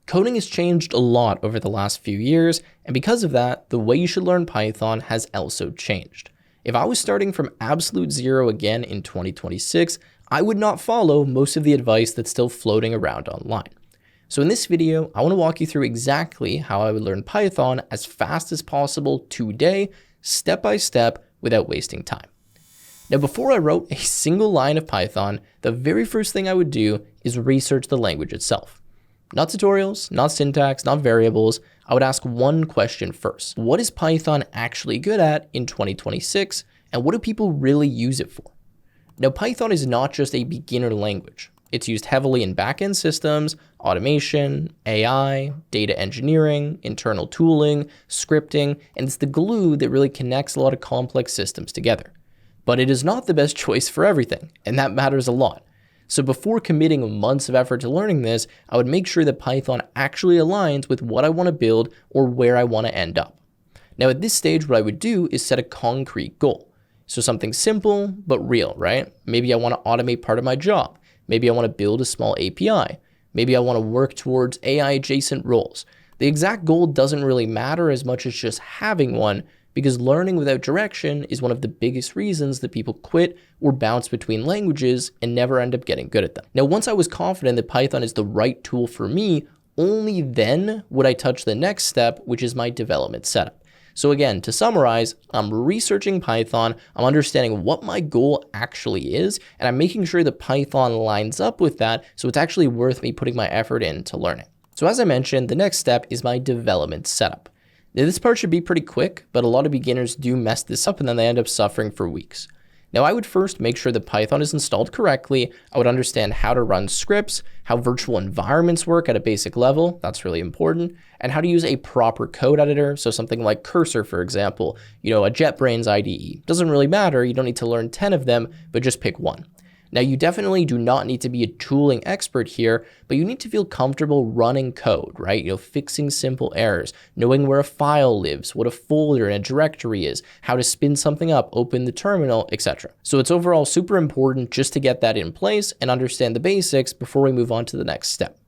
Coding has changed a lot over the last few years, and because of that, the way you should learn Python has also changed. If I was starting from absolute zero again in 2026, I would not follow most of the advice that's still floating around online. So in this video, I want to walk you through exactly how I would learn Python as fast as possible today, step by step, without wasting time. Now, before I wrote a single line of Python, the very first thing I would do is research the language itself. Not tutorials, not syntax, not variables. I would ask one question first. What is Python actually good at in 2026, and what do people really use it for? Now, Python is not just a beginner language. It's used heavily in backend systems, automation, AI, data engineering, internal tooling, scripting, and it's the glue that really connects a lot of complex systems together. But it is not the best choice for everything, and that matters a lot. So before committing months of effort to learning this, I would make sure that Python actually aligns with what I want to build or where I want to end up. Now at this stage, what I would do is set a concrete goal. So something simple, but real, right? Maybe I want to automate part of my job. Maybe I want to build a small API. Maybe I want to work towards AI adjacent roles. The exact goal doesn't really matter as much as just having one, because learning without direction is one of the biggest reasons that people quit or bounce between languages and never end up getting good at them. Now, once I was confident that Python is the right tool for me, only then would I touch the next step, which is my development setup. So again, to summarize, I'm researching Python, I'm understanding what my goal actually is, and I'm making sure that Python lines up with that, so it's actually worth me putting my effort into learning. So as I mentioned, the next step is my development setup. Now, this part should be pretty quick, but a lot of beginners do mess this up and then they end up suffering for weeks. Now, I would first make sure that Python is installed correctly. I would understand how to run scripts, how virtual environments work at a basic level, that's really important, and how to use a proper code editor, so something like Cursor, for example, a JetBrains IDE. Doesn't really matter, you don't need to learn 10 of them, but just pick one. Now, you definitely do not need to be a tooling expert here, but you need to feel comfortable running code, right? Fixing simple errors, knowing where a file lives, what a folder and a directory is, how to spin something up, open the terminal, etc. So it's overall super important just to get that in place and understand the basics before we move on to the next step.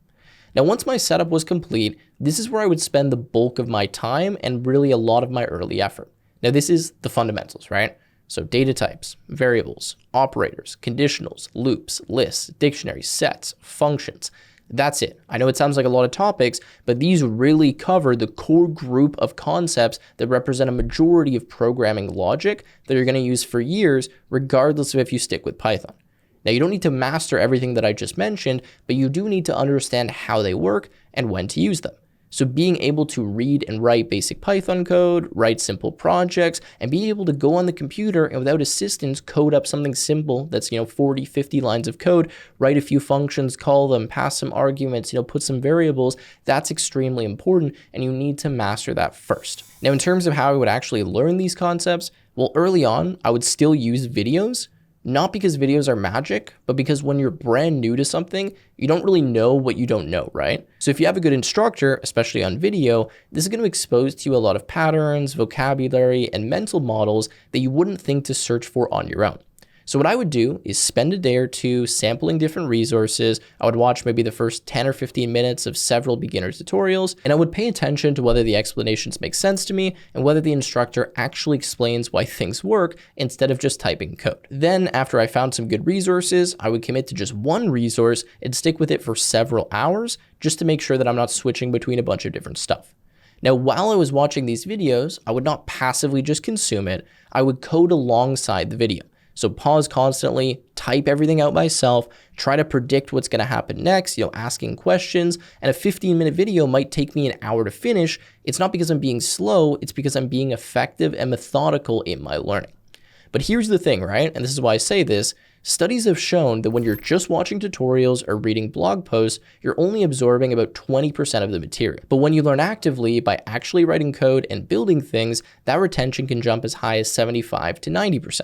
Now, once my setup was complete, this is where I would spend the bulk of my time and really a lot of my early effort. Now, this is the fundamentals, right? So data types, variables, operators, conditionals, loops, lists, dictionaries, sets, functions. That's it. I know it sounds like a lot of topics, but these really cover the core group of concepts that represent a majority of programming logic that you're going to use for years, regardless of if you stick with Python. Now, you don't need to master everything that I just mentioned, but you do need to understand how they work and when to use them. So being able to read and write basic Python code, write simple projects, and be able to go on the computer and without assistance code up something simple that's 40, 50 lines of code, write a few functions, call them, pass some arguments, put some variables, that's extremely important, and you need to master that first. Now, in terms of how I would actually learn these concepts, well, early on, I would still use videos. Not because videos are magic, but because when you're brand new to something, you don't really know what you don't know, right? So if you have a good instructor, especially on video, this is going to expose to you a lot of patterns, vocabulary, and mental models that you wouldn't think to search for on your own. So what I would do is spend a day or two sampling different resources. I would watch maybe the first 10 or 15 minutes of several beginner tutorials, and I would pay attention to whether the explanations make sense to me and whether the instructor actually explains why things work instead of just typing code. Then after I found some good resources, I would commit to just one resource and stick with it for several hours just to make sure that I'm not switching between a bunch of different stuff. Now, while I was watching these videos, I would not passively just consume it. I would code alongside the video. So pause constantly, type everything out myself, try to predict what's going to happen next, asking questions, and a 15-minute video might take me an hour to finish. It's not because I'm being slow, it's because I'm being effective and methodical in my learning. But here's the thing, right? And this is why I say this. Studies have shown that when you're just watching tutorials or reading blog posts, you're only absorbing about 20% of the material. But when you learn actively by actually writing code and building things, that retention can jump as high as 75 to 90%.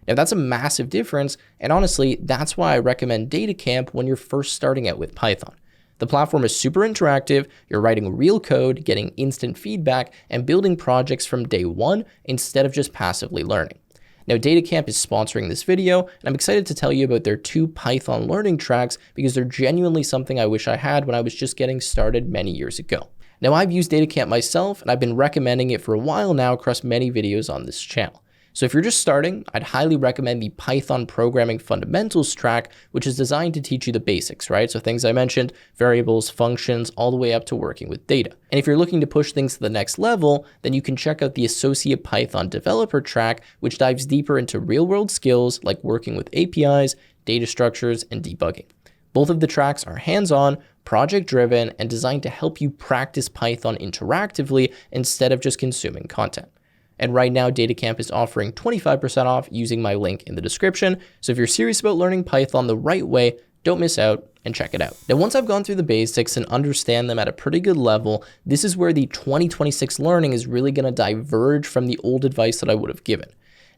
Now, that's a massive difference, and honestly, that's why I recommend DataCamp when you're first starting out with Python. The platform is super interactive, you're writing real code, getting instant feedback, and building projects from day one instead of just passively learning. Now, DataCamp is sponsoring this video, and I'm excited to tell you about their 2 Python learning tracks because they're genuinely something I wish I had when I was just getting started many years ago. Now, I've used DataCamp myself, and I've been recommending it for a while now across many videos on this channel. So if you're just starting, I'd highly recommend the Python Programming Fundamentals track, which is designed to teach you the basics, right? So things I mentioned, variables, functions, all the way up to working with data. And if you're looking to push things to the next level, then you can check out the Associate Python Developer track, which dives deeper into real-world skills like working with APIs, data structures, and debugging. Both of the tracks are hands-on, project-driven, and designed to help you practice Python interactively instead of just consuming content. And right now, DataCamp is offering 25% off using my link in the description. So if you're serious about learning Python the right way, don't miss out and check it out. Now, once I've gone through the basics and understand them at a pretty good level, this is where the 2026 learning is really going to diverge from the old advice that I would have given.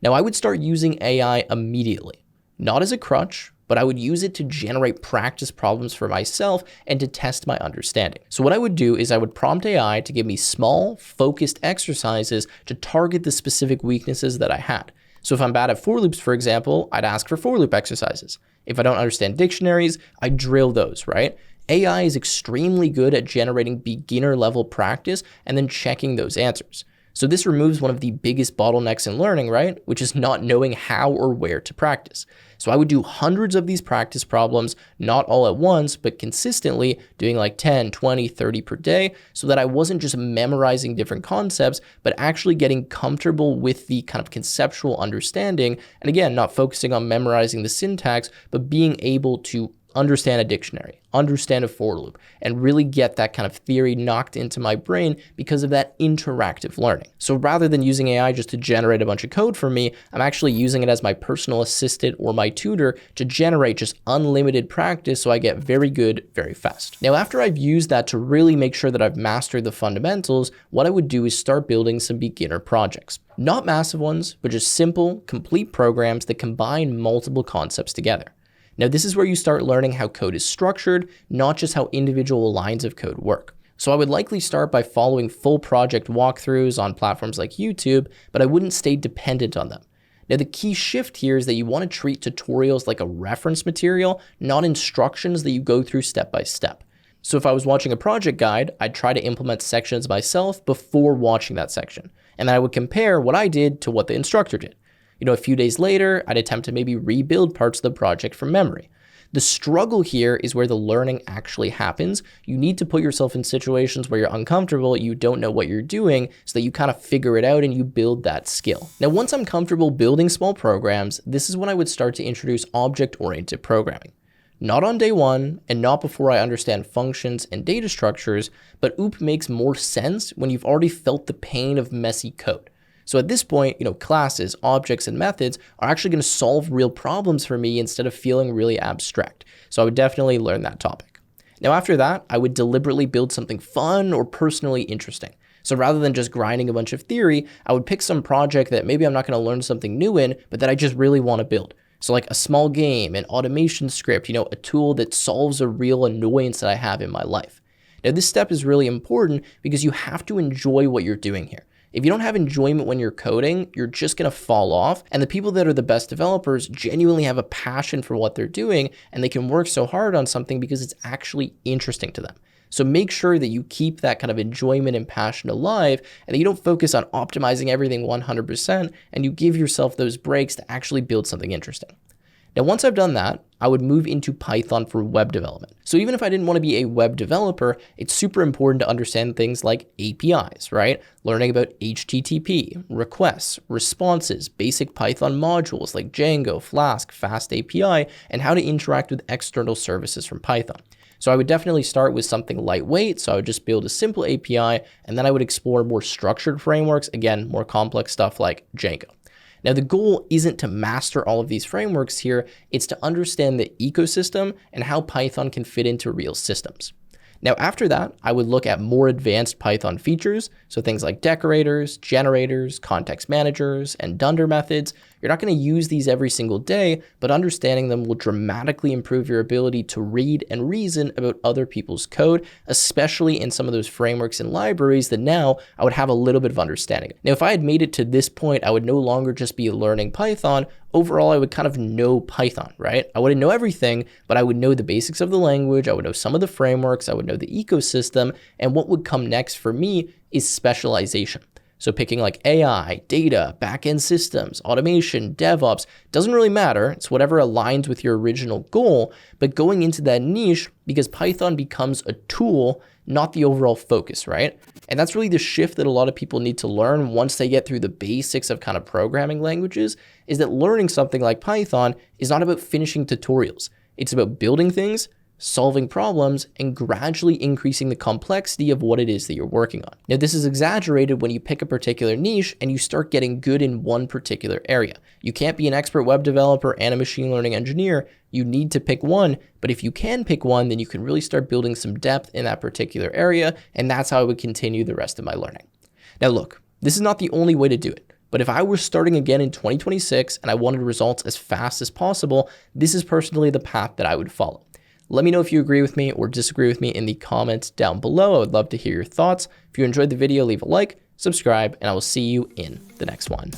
Now, I would start using AI immediately, not as a crutch, but I would use it to generate practice problems for myself and to test my understanding. So what I would do is I would prompt AI to give me small, focused exercises to target the specific weaknesses that I had. So if I'm bad at for loops, for example, I'd ask for for loop exercises. If I don't understand dictionaries, I'd drill those, right? AI is extremely good at generating beginner level practice and then checking those answers. So this removes one of the biggest bottlenecks in learning, right? Which is not knowing how or where to practice. So I would do hundreds of these practice problems, not all at once, but consistently doing like 10, 20, 30 per day so that I wasn't just memorizing different concepts, but actually getting comfortable with the kind of conceptual understanding. And again, not focusing on memorizing the syntax, but being able to understand a dictionary, understand a for loop, and really get that kind of theory knocked into my brain because of that interactive learning. So rather than using AI just to generate a bunch of code for me, I'm actually using it as my personal assistant or my tutor to generate just unlimited practice so I get very good very fast. Now, after I've used that to really make sure that I've mastered the fundamentals, what I would do is start building some beginner projects. Not massive ones, but just simple, complete programs that combine multiple concepts together. Now, this is where you start learning how code is structured, not just how individual lines of code work. So I would likely start by following full project walkthroughs on platforms like YouTube, but I wouldn't stay dependent on them. Now, the key shift here is that you want to treat tutorials like a reference material, not instructions that you go through step by step. So if I was watching a project guide, I'd try to implement sections myself before watching that section. And then I would compare what I did to what the instructor did. A few days later, I'd attempt to maybe rebuild parts of the project from memory. The struggle here is where the learning actually happens. You need to put yourself in situations where you're uncomfortable, you don't know what you're doing, so that you kind of figure it out and you build that skill. Now, once I'm comfortable building small programs, this is when I would start to introduce object-oriented programming. Not on day one, and not before I understand functions and data structures, but OOP makes more sense when you've already felt the pain of messy code. So at this point, classes, objects, and methods are actually going to solve real problems for me instead of feeling really abstract. So I would definitely learn that topic. Now, after that, I would deliberately build something fun or personally interesting. So rather than just grinding a bunch of theory, I would pick some project that maybe I'm not going to learn something new in, but that I just really want to build. So like a small game, an automation script, a tool that solves a real annoyance that I have in my life. Now, this step is really important because you have to enjoy what you're doing here. If you don't have enjoyment when you're coding, you're just going to fall off. And the people that are the best developers genuinely have a passion for what they're doing, and they can work so hard on something because it's actually interesting to them. So make sure that you keep that kind of enjoyment and passion alive, and that you don't focus on optimizing everything 100%, and you give yourself those breaks to actually build something interesting. Now, once I've done that, I would move into Python for web development. So even if I didn't want to be a web developer, it's super important to understand things like APIs, right? Learning about HTTP, requests, responses, basic Python modules like Django, Flask, Fast API, and how to interact with external services from Python. So I would definitely start with something lightweight. So I would just build a simple API, and then I would explore more structured frameworks, again, more complex stuff like Django. Now, the goal isn't to master all of these frameworks here, it's to understand the ecosystem and how Python can fit into real systems. Now, after that, I would look at more advanced Python features, so things like decorators, generators, context managers, and dunder methods. You're not going to use these every single day, but understanding them will dramatically improve your ability to read and reason about other people's code, especially in some of those frameworks and libraries that now I would have a little bit of understanding. Now, if I had made it to this point, I would no longer just be learning Python. Overall, I would kind of know Python, right? I wouldn't know everything, but I would know the basics of the language. I would know some of the frameworks. I would know the ecosystem. And what would come next for me is specialization. So picking like AI, data, backend systems, automation, DevOps, doesn't really matter. It's whatever aligns with your original goal, but going into that niche because Python becomes a tool, not the overall focus, right? And that's really the shift that a lot of people need to learn once they get through the basics of kind of programming languages, is that learning something like Python is not about finishing tutorials. It's about building things, solving problems, and gradually increasing the complexity of what it is that you're working on. Now, this is exaggerated when you pick a particular niche and you start getting good in one particular area. You can't be an expert web developer and a machine learning engineer. You need to pick one, but if you can pick one, then you can really start building some depth in that particular area, and that's how I would continue the rest of my learning. Now, look, this is not the only way to do it. But if I were starting again in 2026 and I wanted results as fast as possible, this is personally the path that I would follow. Let me know if you agree with me or disagree with me in the comments down below. I would love to hear your thoughts. If you enjoyed the video, leave a like, subscribe, and I will see you in the next one.